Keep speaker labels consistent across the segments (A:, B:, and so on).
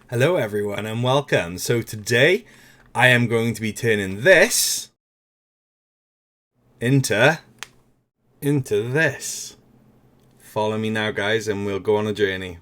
A: Hello everyone and welcome. So today I am going to be turning this into this. Follow me now guys and we'll go on a journey.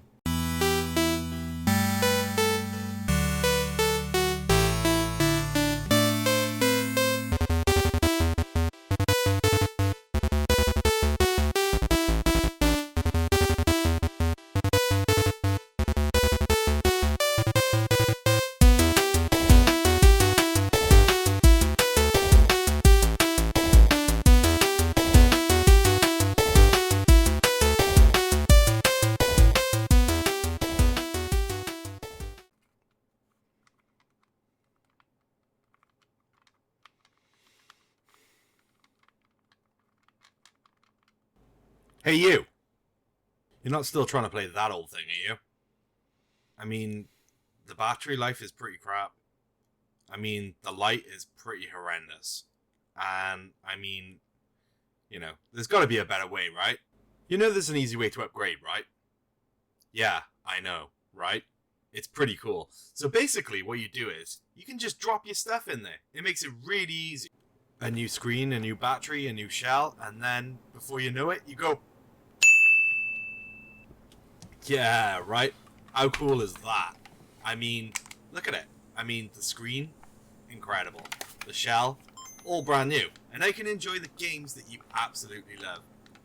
B: Hey, you! You're not still trying to play that old thing, are you? I mean, the battery life is pretty crap. I mean, the light is pretty horrendous. And, I mean, there's got to be a better way, right? You know there's an easy way to upgrade, right? Yeah, I know, right? It's pretty cool. So basically, what you do is, you can just drop your stuff in there. It makes it really easy. A new screen, a new battery, a new shell, and then, before you know it, you go... Yeah, right? How cool is that? I mean, look at it. I mean, the screen, incredible. The shell, all brand new. And I can enjoy the games that you absolutely love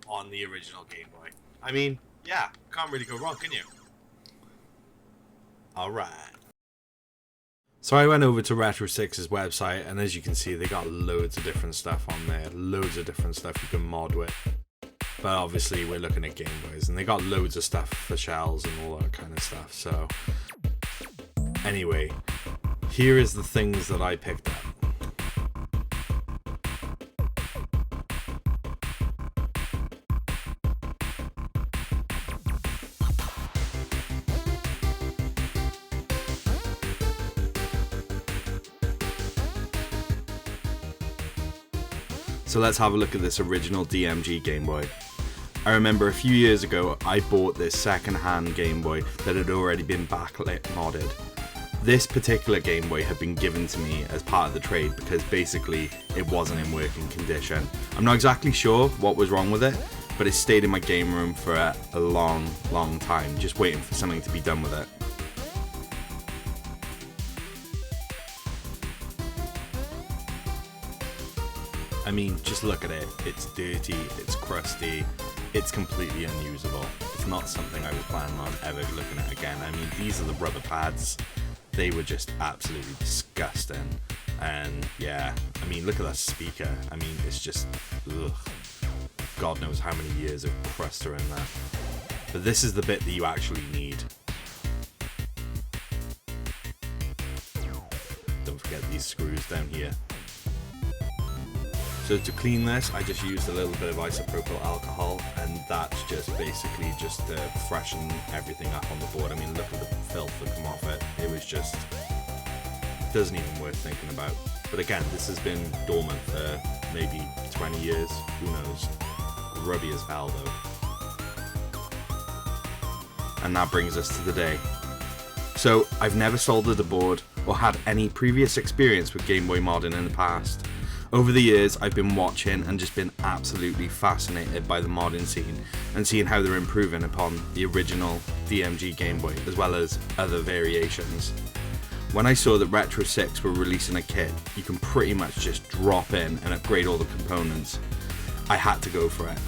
B: on the original Game Boy. I mean, yeah, can't really go wrong, can you? Alright. So I went over to Retrosix's website, and as you can see, they got loads of different stuff on there. Loads of different stuff you can mod with. But obviously we're looking at Game Boys, and they got loads of stuff for shells and all that kind of stuff. So anyway, here is the things that I picked up. So let's have a look at this original DMG Game Boy. I remember a few years ago I bought this second-hand Game Boy that had already been backlit modded. This particular Game Boy had been given to me as part of the trade because basically it wasn't in working condition. I'm not exactly sure what was wrong with it, but it stayed in my game room for a long time, just waiting for something to be done with it. I mean, just look at it. It's dirty, it's crusty, it's completely unusable. It's not something I was planning on ever looking at again. I mean, these are the rubber pads. They were just absolutely disgusting. And yeah, I mean, look at that speaker. I mean, it's just, ugh. God knows how many years of crust are in there. But this is the bit that you actually need. Don't forget these screws down here. So to clean this, I just used a little bit of isopropyl alcohol, and that's just basically just to freshen everything up on the board. I mean, look at the filth that come off it. It was just, doesn't even worth thinking about. But again, this has been dormant for maybe 20 years, who knows. Grubby as hell though. And that brings us to the day. So I've never soldered a board or had any previous experience with Game Boy modding in the past. Over the years, I've been watching and just been absolutely fascinated by the modding scene and seeing how they're improving upon the original DMG Game Boy, as well as other variations. When I saw that Retrosix were releasing a kit, you can pretty much just drop in and upgrade all the components, I had to go for it.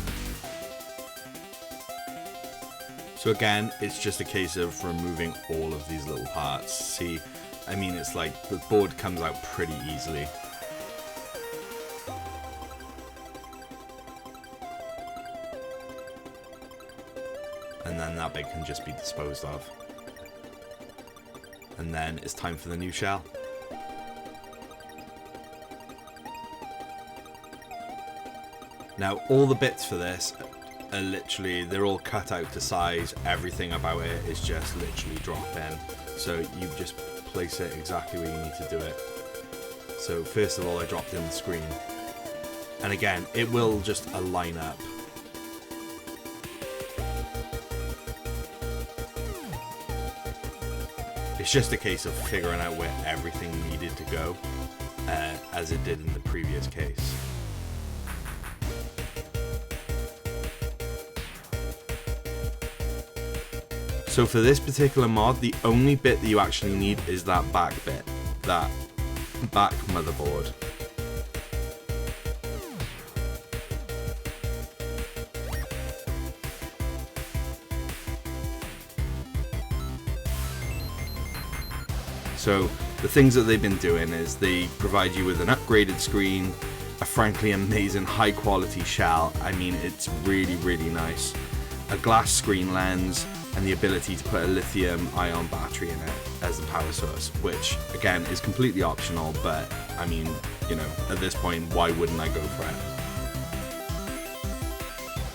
B: So again, it's just a case of removing all of these little parts. See, I mean, it's like the board comes out pretty easily. And then that bit can just be disposed of. And then it's time for the new shell. Now all the bits for this are literally, they're all cut out to size. Everything about it is just literally drop in. So you just place it exactly where you need to do it. So first of all, I dropped in the screen. And again, it will just align up. It's just a case of figuring out where everything needed to go, as it did in the previous case. So for this particular mod, the only bit that you actually need is that back bit, that back motherboard. So the things that they've been doing is they provide you with an upgraded screen, a frankly amazing high quality shell. I mean, it's really, really nice. A glass screen lens, and the ability to put a lithium ion battery in it as the power source, which again is completely optional, but I mean, you know, at this point, why wouldn't I go for it?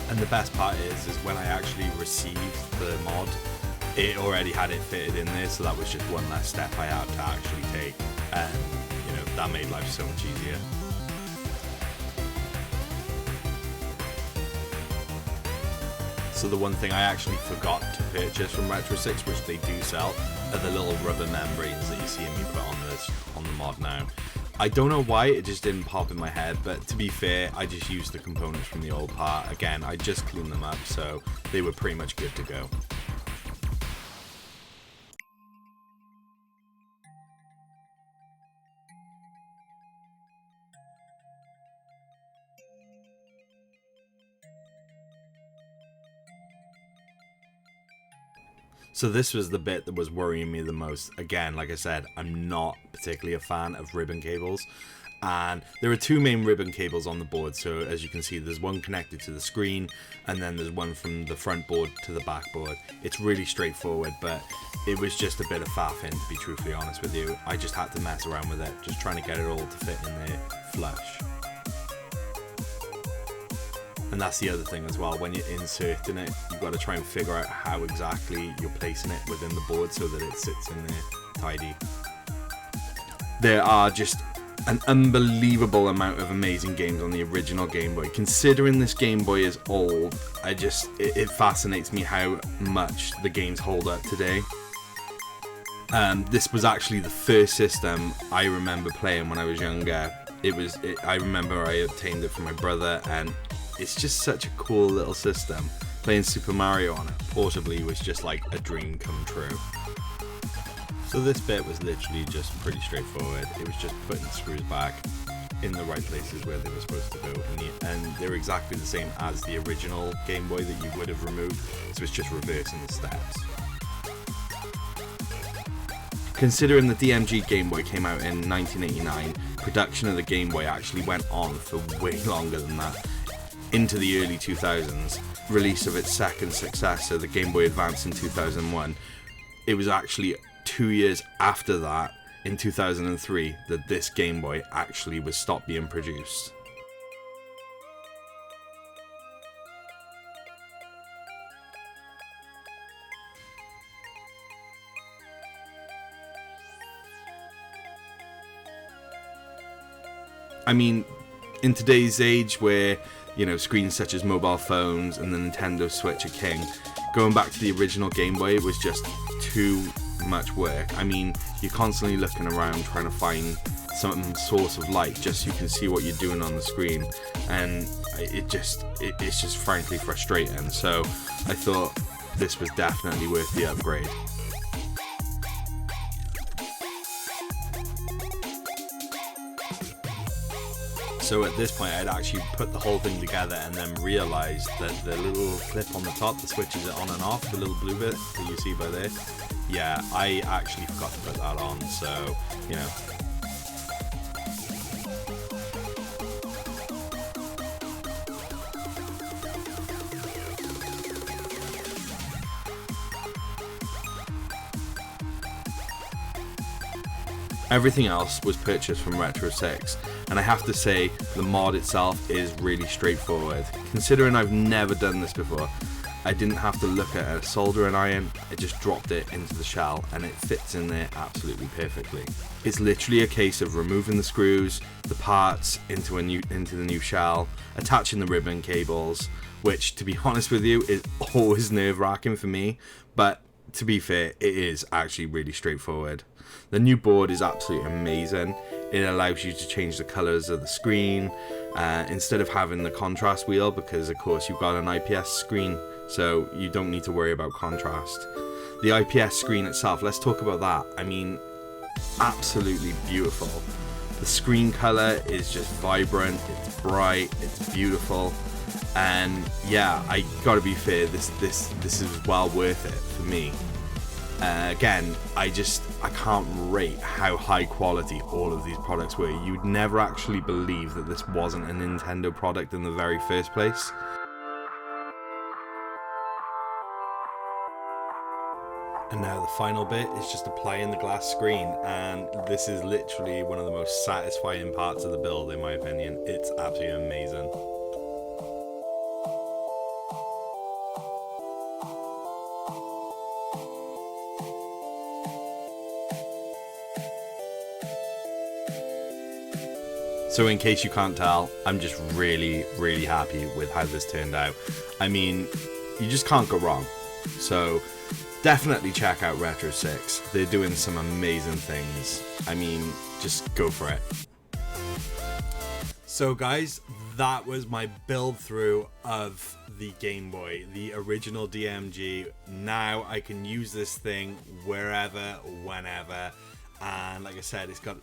B: And the best part is when I actually received the mod, it already had it fitted in there, so that was just one less step I had to actually take, and you know, that made life so much easier. So the one thing I actually forgot to purchase from Retrosix, which they do sell, are the little rubber membranes that you see me put on the mod now. I don't know why, it just didn't pop in my head, but to be fair, I just used the components from the old part. Again, I just cleaned them up, so they were pretty much good to go. So this was the bit that was worrying me the most. Again, like I said, I'm not particularly a fan of ribbon cables. And there are two main ribbon cables on the board. So as you can see, there's one connected to the screen, and then there's one from the front board to the back board. It's really straightforward, but it was just a bit of faffing, to be truthfully honest with you. I just had to mess around with it, just trying to get it all to fit in there flush. And that's the other thing as well, when you're inserting it, you've got to try and figure out how exactly you're placing it within the board so that it sits in there tidy. There are just an unbelievable amount of amazing games on the original Game Boy. Considering this Game Boy is old, it fascinates me how much the games hold up today. This was actually the first system I remember playing when I was younger. I remember I obtained it from my brother, and it's just such a cool little system. Playing Super Mario on it portably was just like a dream come true. So this bit was literally just pretty straightforward. It was just putting the screws back in the right places where they were supposed to go, and they were exactly the same as the original Game Boy that you would have removed, so it's just reversing the steps. Considering the DMG Game Boy came out in 1989, production of the Game Boy actually went on for way longer than that. Into the early 2000s, release of its second successor, the Game Boy Advance, in 2001. It was actually 2 years after that, in 2003, that this Game Boy actually was stopped being produced. I mean, in today's age where, you know, screens such as mobile phones and the Nintendo Switch are king, going back to the original Game Boy was just too much work. I mean, you're constantly looking around trying to find some source of light just so you can see what you're doing on the screen, and it's just frankly frustrating. So I thought this was definitely worth the upgrade. So at this point, I'd actually put the whole thing together and then realised that the little clip on the top that switches it on and off, the little blue bit that you see by there, yeah, I actually forgot to put that on, so, you know. Everything else was purchased from Retrosix, and I have to say the mod itself is really straightforward. Considering I've never done this before, I didn't have to look at a soldering iron, I just dropped it into the shell and it fits in there absolutely perfectly. It's literally a case of removing the screws, the parts into the new shell, attaching the ribbon cables, which, to be honest with you, is always nerve-wracking for me, but to be fair, it is actually really straightforward. The new board is absolutely amazing. It allows you to change the colors of the screen instead of having the contrast wheel, because of course you've got an IPS screen, so you don't need to worry about contrast. The IPS screen itself, let's talk about that. I mean, absolutely beautiful. The screen color is just vibrant, it's bright, it's beautiful, and yeah, I gotta be fair, this is well worth it for me. Again, I can't rate how high quality all of these products were. You'd never actually believe that this wasn't a Nintendo product in the very first place. And now the final bit is just applying the glass screen, and this is literally one of the most satisfying parts of the build in my opinion. It's absolutely amazing. So in case you can't tell, I'm just really, really happy with how this turned out. I mean, you just can't go wrong. So definitely check out Retrosix. They're doing some amazing things. I mean, just go for it. So guys, that was my build through of the Game Boy, the original DMG. Now I can use this thing wherever, whenever. And like I said, it's got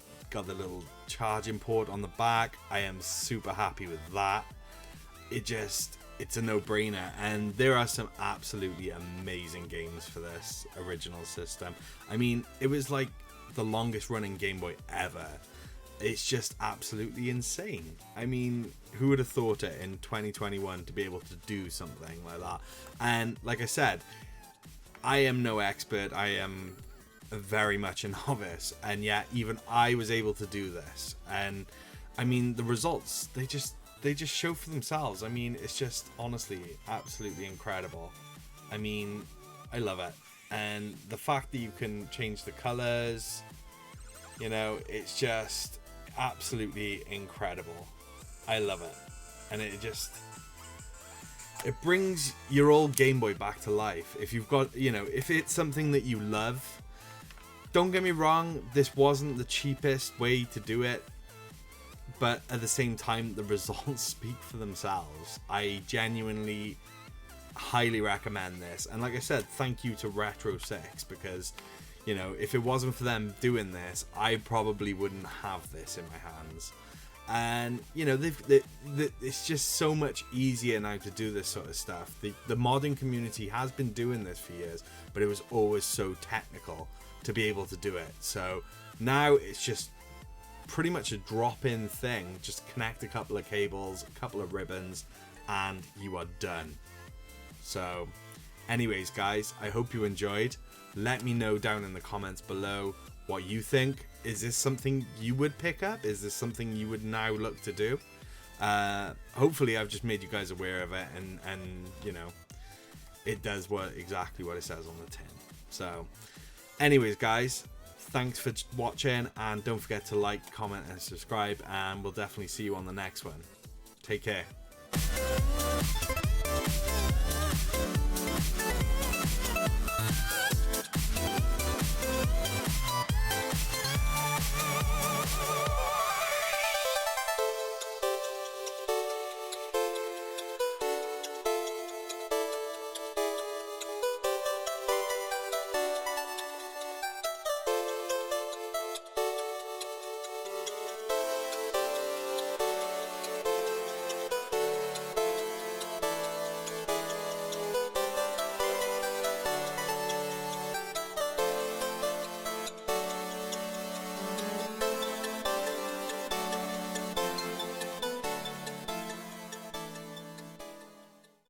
B: the little charging port on the back. I am super happy with that. It's a no-brainer, and there are some absolutely amazing games for this original system. I mean, it was like the longest running Game Boy ever. It's just absolutely insane. I mean, who would have thought it in 2021 to be able to do something like that? And like I said, I am no expert. I am very much a novice, and yet even I was able to do this. And I mean, the results, they just show for themselves. I mean, it's just honestly absolutely incredible. I mean, I love it. And the fact that you can change the colors, you know, it's just absolutely incredible. I love it. And it brings your old Game Boy back to life. If you've got, you know, if it's something that you love, don't get me wrong, this wasn't the cheapest way to do it, but at the same time, the results speak for themselves. I genuinely highly recommend this. And like I said, thank you to Retrosix, because, you know, if it wasn't for them doing this, I probably wouldn't have this in my hands. And, you know, it's just so much easier now to do this sort of stuff. The modding community has been doing this for years, but it was always so technical to be able to do it. So now it's just pretty much a drop-in thing. Just connect a couple of cables, a couple of ribbons, and you are done. So anyways guys, I hope you enjoyed. Let me know down in the comments below what you think. Is this something you would pick up? Is this something you would now look to do? Hopefully I've just made you guys aware of it, and you know, it does exactly what it says on the tin. So anyways guys, thanks for watching, and don't forget to like, comment and subscribe, and we'll definitely see you on the next one. Take care.